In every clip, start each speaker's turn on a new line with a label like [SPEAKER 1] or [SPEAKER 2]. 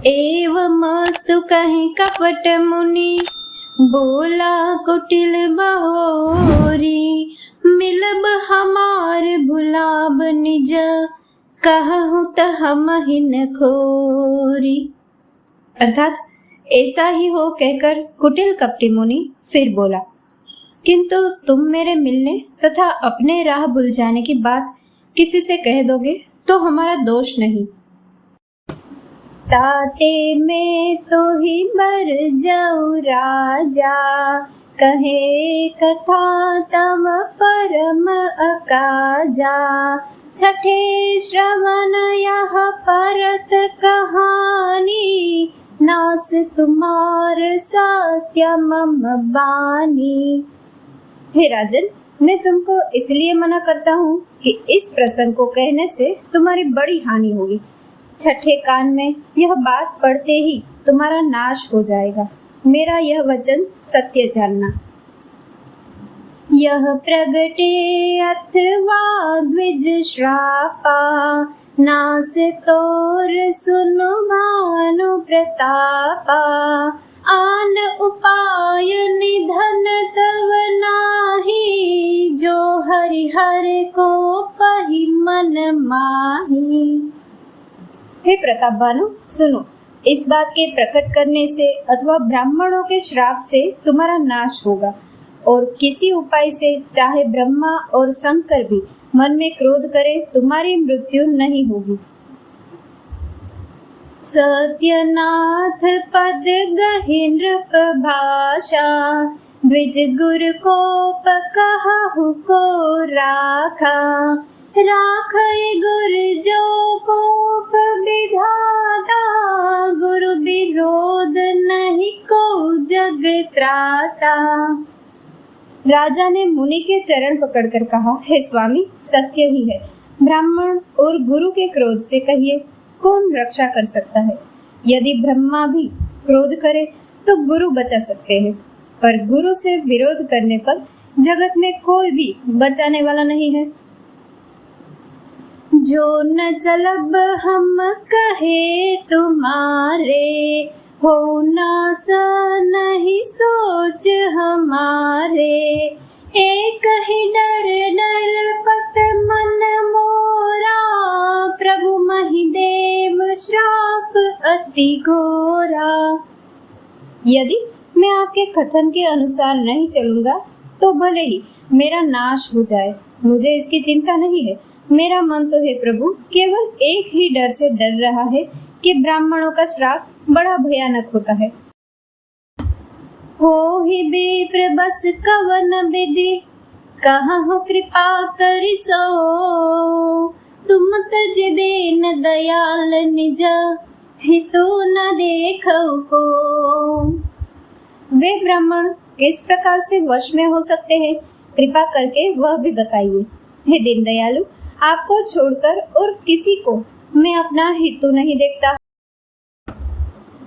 [SPEAKER 1] एवमस्तु कहि कपट मुनि, बोला कुटिल बहोरी। मिलब हमार भुलाब निज, कहूँ त हमहि न खोरी। अर्थात ऐसा ही हो कहकर कुटिल कपटी मुनि फिर बोला, किंतु तुम मेरे मिलने तथा अपने राह भूल जाने की बात किसी से कह दोगे तो हमारा दोष नहीं। ताते में तो ही बर जाऊ राजा, कहे कथा तम परम अकाजा। छठे श्रवण यह परत कहानी, नास तुम्हार सत्य मम बानी। हे राजन, मैं तुमको इसलिए मना करता हूँ कि इस प्रसंग को कहने से तुम्हारी बड़ी हानि होगी। छठे कान में यह बात पढ़ते ही तुम्हारा नाश हो जाएगा। मेरा यह वचन सत्य जानना। यह प्रगटे अथवा द्विज श्रापा, नास तोर सुनु भानु प्रतापा। आन उपाय निधन तव नाही, जो हरिहर को पहि मन माही। हे प्रताप भानु, सुनो, इस बात के प्रकट करने से अथवा ब्राह्मणों के श्राप से तुम्हारा नाश होगा, और किसी उपाय से चाहे ब्रह्मा और शंकर भी मन में क्रोध करे तुम्हारी मृत्यु नहीं होगी। सत्यनाथ पद गहि नृप भाषा, द्विज गुरु कोप कहु को राखा। राखै गुर जो कोप विधाता, गुरु विरोध नहीं को जग त्राता। राजा ने मुनि के चरण पकड़कर कहा, हे स्वामी, सत्य ही है। ब्राह्मण और गुरु के क्रोध से कहिए कौन रक्षा कर सकता है। यदि ब्रह्मा भी क्रोध करे तो गुरु बचा सकते हैं, पर गुरु से विरोध करने पर जगत में कोई भी बचाने वाला नहीं है। जो न चलब हम कहे तुम्हारे, हो ना सा नहीं सोच हमारे। एक ही डर डर पत मन मोरा, प्रभु महिदेव श्राप अति घोरा। यदि मैं आपके कथन के अनुसार नहीं चलूंगा तो भले ही मेरा नाश हो जाए, मुझे इसकी चिंता नहीं है। मेरा मन तो है प्रभु केवल एक ही डर से डर रहा है कि ब्राह्मणों का श्राप बड़ा भयानक होता है। हो ही विप्र बस कवन विधि, कहु कृपा करि सो। तुम तज देन दयाल निज, हितु न देखौ को। वे ब्राह्मण किस प्रकार से वश में हो सकते हैं, कृपा करके वह भी बताइए। हे दीन दयालु, आपको छोड़कर और किसी को मैं अपना हितु नहीं देखता।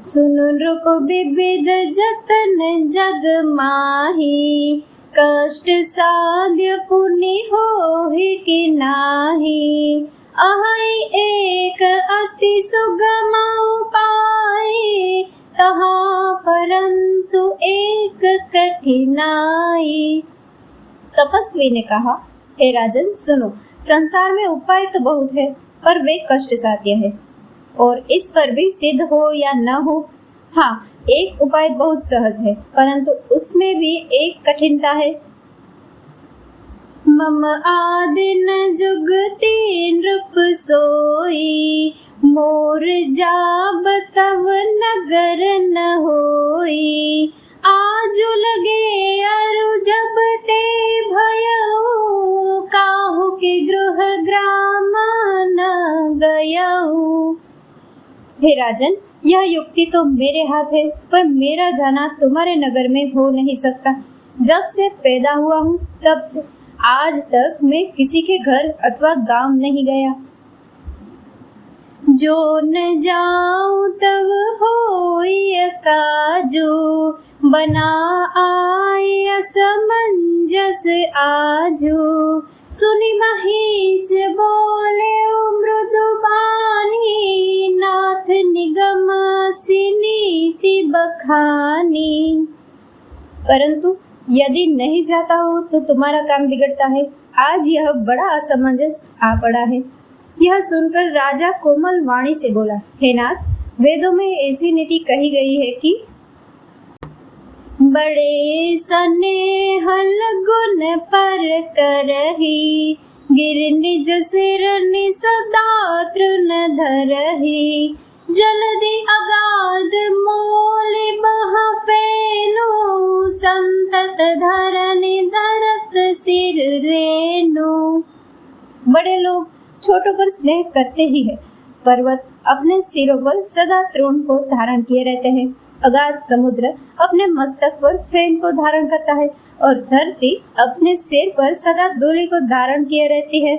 [SPEAKER 1] सुन रूप विविध जतन जग माही, कष्ट साध्य पुनि होहि कि नाही। अहि एक अति सुगम उपाय, तहाँ परंतु एक कठिनाई। तपस्वी ने कहा, हे राजन सुनो, संसार में उपाय तो बहुत है, पर वे कष्ट साध्य है, और इस पर भी सिद्ध हो या न हो। हाँ, एक उपाय बहुत सहज है, परंतु उसमें भी एक कठिनता है। मम आदिन जुगति नृप सोई, मोर जाब तव नगर न होई। आजु लगे अरु जब ते भयऊ, काहू के गृह ग्राम न गयऊ। हे राजन, यह युक्ति तो मेरे हाथ है, पर मेरा जाना तुम्हारे नगर में हो नहीं सकता। जब से पैदा हुआ हूँ तब से आज तक मैं किसी के घर अथवा गांव नहीं गया। जो न जाऊं तब होई काजू, बना आए असमंजस आजू। सुनि महिष बोले मृदु बानी, नाथ निगम बखानी। परंतु यदि नहीं जाता हो तो तुम्हारा काम बिगड़ता है। आज यह बड़ा असमंजस आ पड़ा है। यह सुनकर राजा कोमल वाणी से बोला, हे नाथ, वेदों में ऐसी नीति कही गई है कि बड़े स्नेह लगुन पर करही, गिर निज सिर सदा तृण धरही, जलधि अगाध मोल बह फेनु, संतत धरनि धरत सिर रेनु। बड़े लोग छोटों पर स्नेह करते ही है। पर्वत अपने सिरों पर सदा तृण को धारण किए रहते हैं। अगाध समुद्र अपने मस्तक पर फेन को धारण करता है और धरती अपने सिर पर सदा धूलि को धारण किए रहती है।